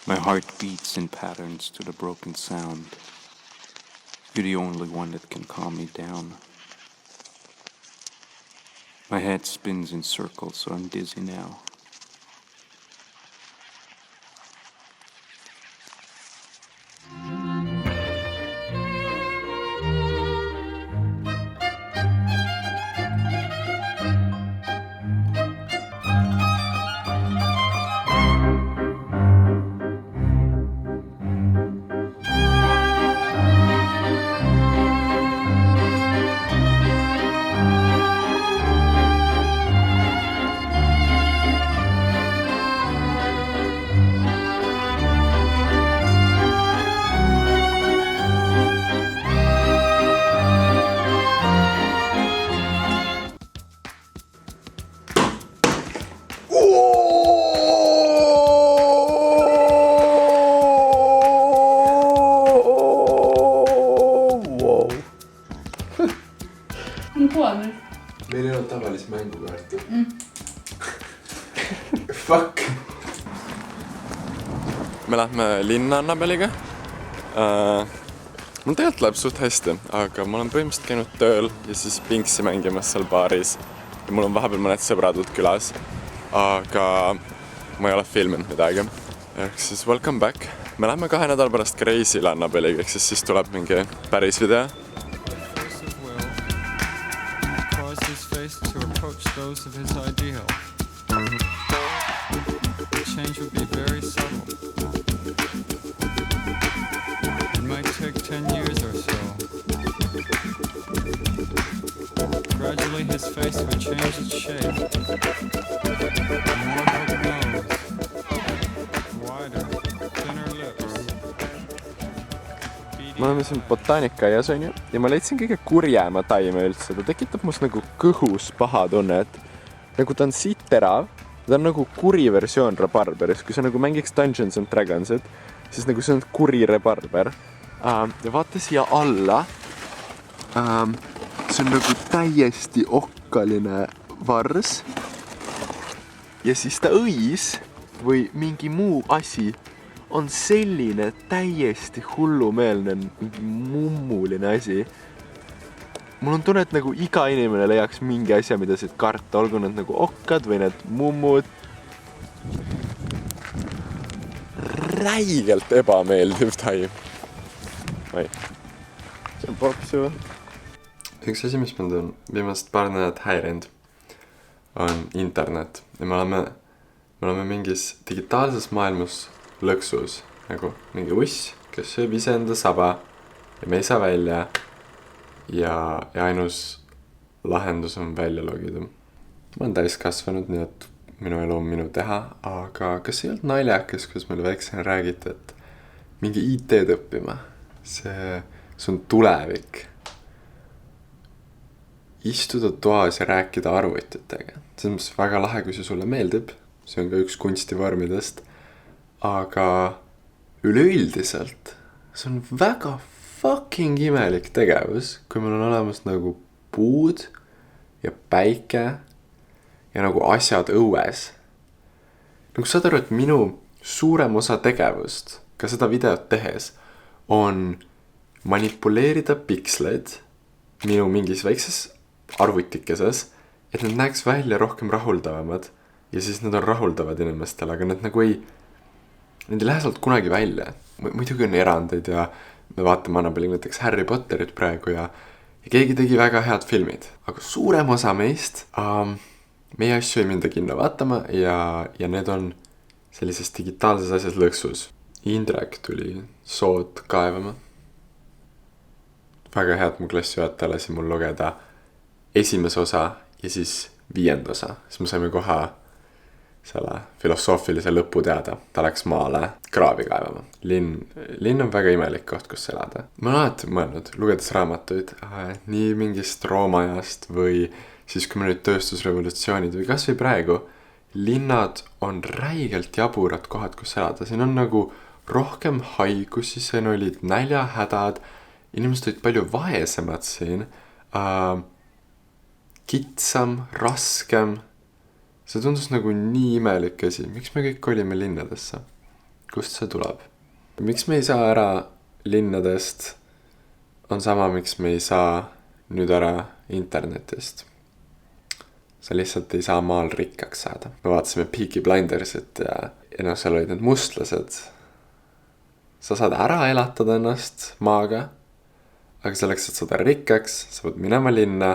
My heart beats in patterns to the broken sound. You're the only one that can calm me down. My head spins in circles, so I'm dizzy now. Meil ei ole tavalisi mängukaarte. Fuck. Me lähme linna Annabeliga. Mul tegelikult läheb suht hästi, aga ma olen põhimõtteliselt käinud tööl ja siis Pinksi mängimas seal baaris. Ja mul on vahepeal mõned sõbradud külas, aga ma ei ole filminud midagi. Ehk siis welcome back. Me lähme 2 nädala pärast ka reisile Annabeliga, ehk siis tuleb mingi päris video. To approach those of his ideal. The change would be very subtle. It might take 10 years or so. Gradually his face would change its shape. More hook nose, wider, thinner lips. Me oleme siin botaanikaaias on ju ja ma leidsin kõige kurjema taime üldse. Ta tekitab must nagu kõhus paha tunne, et nagu ta on siit terav. Ta on nagu kuri versioon rabarberis. Kui sa nagu mängiks Dungeons and Dragonsit, siis nagu see on kuri rabarber. Ja vaata siia alla. See on nagu täiesti okkaline vars. Ja siis ta õis või mingi muu asi on selline täiesti hullumeelne mummuline asi. Mul on tunne, et nagu iga inimene leiaks mingi asja, mida siit karta, olgu need nagu okkad või need mummud. Räigelt ebameeldiv taim. See on popsu. Üks asi, mis mind on viimast paar nädalat häirinud, on internet. Ja me oleme mingis digitaalses maailmas lõksus, nagu mingi uss, kes sööb ise enda saba ja me ei saa välja ja ainus lahendus on välja logida. Ma olen täis kasvanud, nii et minu elu on minu teha, aga kas ei olnud naljakas, kus meile väiksena räägiti, et mingi IT-d õppima, see on tulevik. Istuda toas ja rääkida arvutitega. See on väga lahe, kui see sulle meeldib, see on ka üks kunstivormidest. Aga üleüldiselt see on väga fucking imelik tegevus, kui meil on olemas nagu puud ja päike ja nagu asjad õues. Nagu saad aru, et minu suurem osa tegevust, ka seda videot tehes, on manipuleerida piksleid minu mingis väikses arvutikeses, et need näeks välja rohkem rahuldavamad ja siis need on rahuldavad inimestele, aga need nagu Need ei lähe sealt kunagi välja. Muidugi on erandeid ja me vaatame Annabeliga näiteks Harry Potterit praegu ja keegi tegi väga head filmid. Aga suurem osa meist meie asju ei minda kinno vaatama ja need on sellises digitaalses asjas lõksus. Indrek tuli sood kaevama. Väga hea, et mu klassijuhataja lasi mul lugeda esimese osa ja siis 5. osa. Siis me saime kohe selle filosoofilise lõpu teada. Ta läks maale kraavi kaevama. Linn on väga imelik koht, kus elada. Ma olen alati mõelnud, lugedes raamatuid, nii mingist Rooma-ajast või siis kui me nüüd tööstusrevolutsioonid või kas või praegu, linnad on räigelt jaburad kohad, kus elada. Siin on nagu rohkem haigusi, siin olid näljahädad, inimesed olid palju vaesemad siin, kitsam, raskem. See tundus nagu nii imelik asi. Miks me kõik olime linnadesse? kust see tuleb? Miks me ei saa ära linnadest, on sama, miks me ei saa nüüd ära internetist. Sa lihtsalt ei saa maal rikkaks saada. Me vaatasime Peaky Blindersit ja seal olid need mustlased. Sa saad ära elatada ennast maaga, aga selleks, et saada rikkaks, sa pead minema linna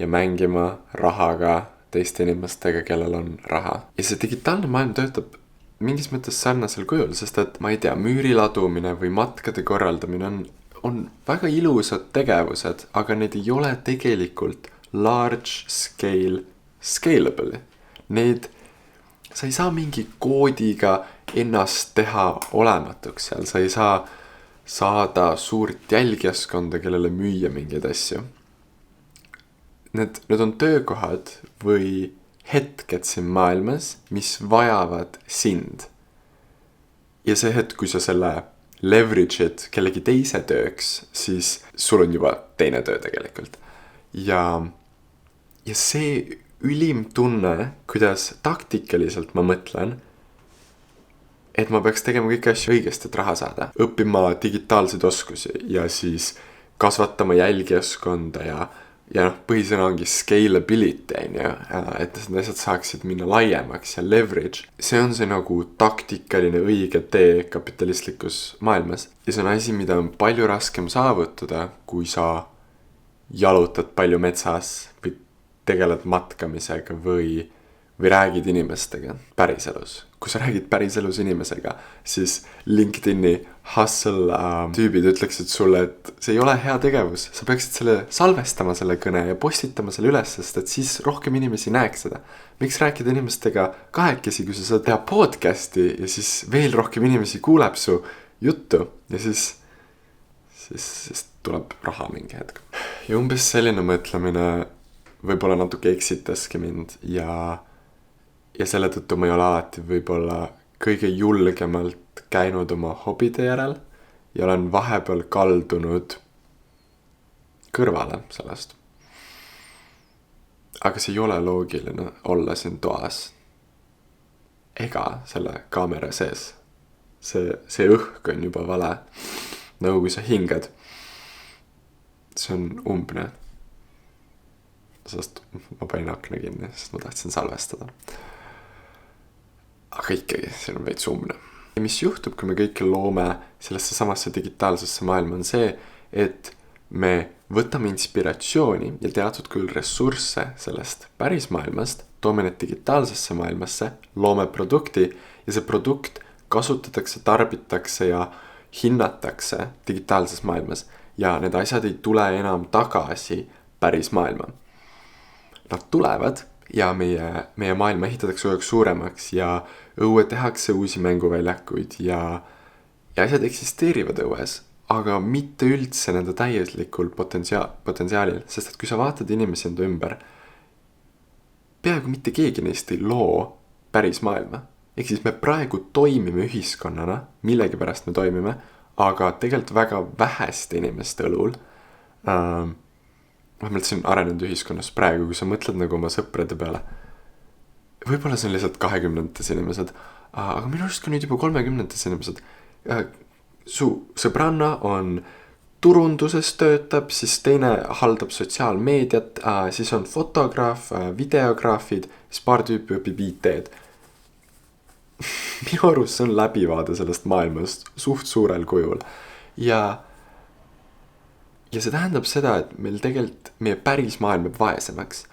ja mängima rahaga teiste inimestega, kellel on raha. Ja see digitaalne maailm töötab mingis mõttes sarnasel kujul, sest et ma ei tea, müüri ladumine või matkade korraldamine on väga ilusad tegevused, aga need ei ole tegelikult large scale scalable. Sa ei saa mingi koodiga ennast teha olematuks seal, sa ei saa saada suurt jälgijaskonda, kellele müüa mingeid asju. Need on töökohad või hetked siin maailmas, mis vajavad sind. Ja see hetk, kui sa selle leverage'id kellegi teise tööks, siis sul on juba teine töö tegelikult. Ja see ülim tunne, kuidas taktikaliselt ma mõtlen, et ma peaks tegema kõiki asju õigesti, et raha saada. Õppima digitaalseid oskusi ja siis kasvatama jälgijaskonda ja põhisõna ongi scalability, et need asjad saaksid minna laiemaks ja leverage. See on see nagu taktikaline õige tee kapitalistlikus maailmas. Ja see on asi, mida on palju raskem saavutada, kui sa jalutad palju metsas või tegeled matkamisega või räägid inimestega päriselus. Kui sa räägid päriselus inimesega, siis LinkedIni hustle tüübid ütleksid sulle, et see ei ole hea tegevus. Sa peaksid selle salvestama selle kõne ja postitama selle üles, sest et siis rohkem inimesi näeks seda. Miks rääkida inimestega kahekesi, kui sa saad teha podcasti ja siis veel rohkem inimesi kuuleb su juttu ja siis tuleb raha mingi hetk. Ja umbes selline mõtlemine võib-olla natuke eksitaski mind ja selle tõttu ma ei ole alati võib-olla kõige julgemalt käinud oma hobide järel ja olen vahepeal kaldunud kõrvale sellest. Aga see ei ole loogiline olla siin toas ega selle kaamera sees. See õhk on juba vale, nagu kui sa hingad. See on umbne. Sest ma panin akna kinni, sest ma tahtsin salvestada. Aga ikkagi, see on veits umbne. Ja mis juhtub, kui me kõike loome sellesse samasse digitaalsesse maailma, on see, et me võtame inspiratsiooni ja teatud küll ressursse sellest päris maailmast, toome need digitaalsesse maailmasse, loome produkti ja see produkt kasutatakse, tarbitakse ja hinnatakse digitaalses maailmas ja need asjad ei tule enam tagasi päris maailma. Nad tulevad ja meie maailma ehitatakse üheks suuremaks ja õue tehakse uusi mänguväljakuid ja asjad eksisteerivad õues, aga mitte üldse nende täieslikul potentsiaalil, sest et kui sa vaatad inimesi enda ümber, peaaegu mitte keegi neist ei loo päris maailma. Ehk siis me praegu toimime ühiskonnana, millegi pärast me toimime, aga tegelikult väga väheste inimeste õlul. Vähemalt siin arenenud ühiskonnas praegu, kui sa mõtled nagu oma sõprade peale. Võib-olla see on lihtsalt 20-ndates inimesed, aga minu arust ka nüüd juba 30-ndates inimesed. Su sõbranna on turunduses töötab, siis teine haldab sotsiaalmeediat, siis on fotograaf, videograafid, siis paar tüüpi õpib IT-d. Minu arust see on läbivaade sellest maailmast suht suurel kujul. Ja see tähendab seda, et meil tegelikult meie päris maailm jääb vaesemaks.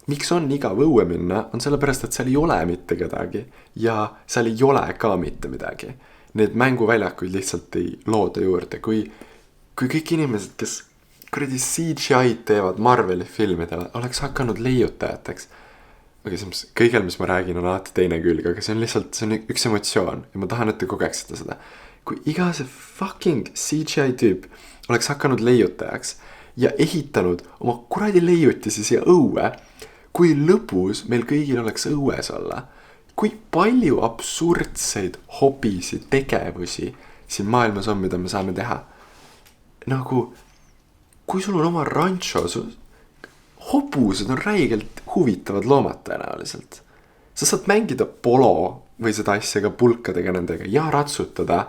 Miks on igav õue minna, on sellepärast, et seal ei ole mitte kedagi ja seal ei ole ka mitte midagi. Need mänguväljakuid lihtsalt ei looda juurde. Kui kõik inimesed, kes kuradi CGI teevad Marveli filmidele, oleks hakanud leiutajateks. Kõigel, mis ma räägin, on alati teine külg, aga see on lihtsalt üks emotsioon ja ma tahan, et te kogeksite seda. Kui iga see fucking CGI tüüp oleks hakanud leiutajaks ja ehitanud oma kuradi leiutisi siia õue, kui lõbus meil kõigil oleks õues olla. Kui palju absurdseid hobisid, tegevusi siin maailmas on, mida me saame teha. Nagu, kui sul on oma rancho, hobused on räigelt huvitavad loomad tõenäoliselt. Sa saad mängida polo või seda asja ka pulkadega nendega ja ratsutada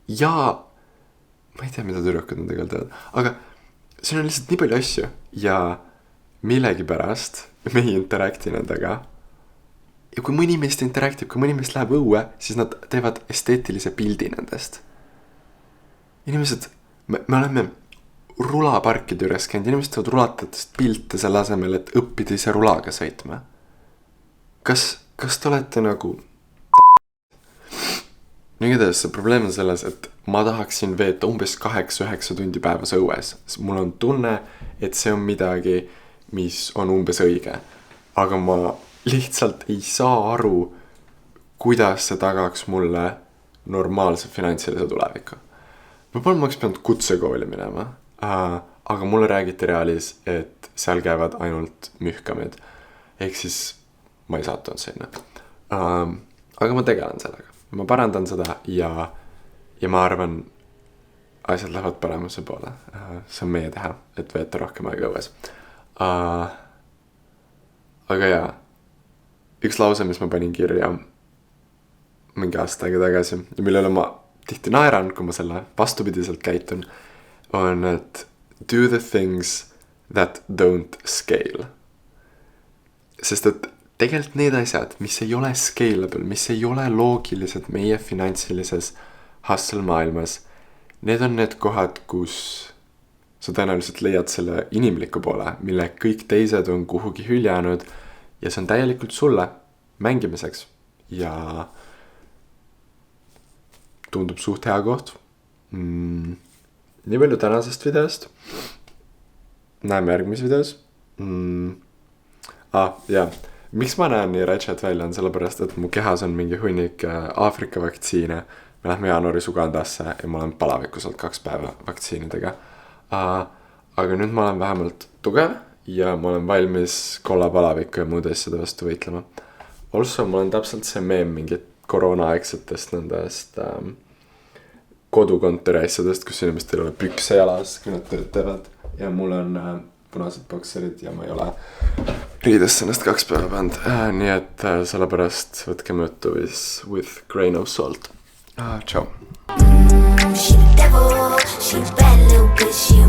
ja ma ei tea, mida tüdrukud nendega teevad, aga siin on lihtsalt nii palju asju ja millegipärast me ei interakti nendega. Ja kui mõni meist interaktib, kui mõni meist läheb õue, siis nad teevad esteetilise pildi nendest. Inimesed, me oleme rulaparkide juures käinud, inimesed teevad rulatatest pilte selle asemel, et õppida ise rulaga sõitma. Kas te olete nagu Igatahes see probleem on selles, et ma tahaksin veeta umbes 8-9 tundi päevas õues. Mul on tunne, et see on midagi, mis on umbes õige. Aga ma lihtsalt ei saa aru, kuidas see tagaks mulle normaalse finantsilise tuleviku. Võib-olla ma oleks pidanud kutsekooli minema, aga mulle räägiti reaalis, et seal käivad ainult mühkamid. Ehk siis ma ei saatunud sinna. Aga ma tegelen sellega. Ma parandan seda ja ma arvan, asjad lähevad paremuse poole. See on meie teha, et veeta rohkem aega õues. Aga jaa, üks lause, mis ma panin kirja mingi aasta aega tagasi ja millele ma tihti naeran, kui ma selle vastupidiselt käitun, on, et do the things that don't scale. Sest et tegelikult need asjad, mis ei ole scalable, mis ei ole loogilised meie finantsilises hustle maailmas, need on need kohad, kus sa tõenäoliselt leiad selle inimliku poole, mille kõik teised on kuhugi hüljanud ja see on täielikult sulle mängimiseks ja tundub suht hea koht. Nii palju tänasest videost. Näeme järgmises videos. Jaa. Miks ma näen nii ratchet välja on sellepärast, et mu kehas on mingi hunnik Aafrika vaktsiine. Me lähme jaanuaris Ugandasse ja ma olen palavikuselt 2 päeva vaktsiinidega. Aga nüüd ma olen vähemalt tugev ja ma olen valmis kollapalaviku ja muude asjade vastu võitlema. Also, ma olen täpselt see meem mingit koroonaaegsetest nendest kodukontori asjadest, kus inimestel ei ole pükse jalas, kui nad töötavad. Ja mul on punased bokserid ja ma ei ole riidesse ennast 2 päeva pänd. Nii et sellepärast võtke mõõtu with grain of salt. Ciao. She the devil, she a bad little bitch, she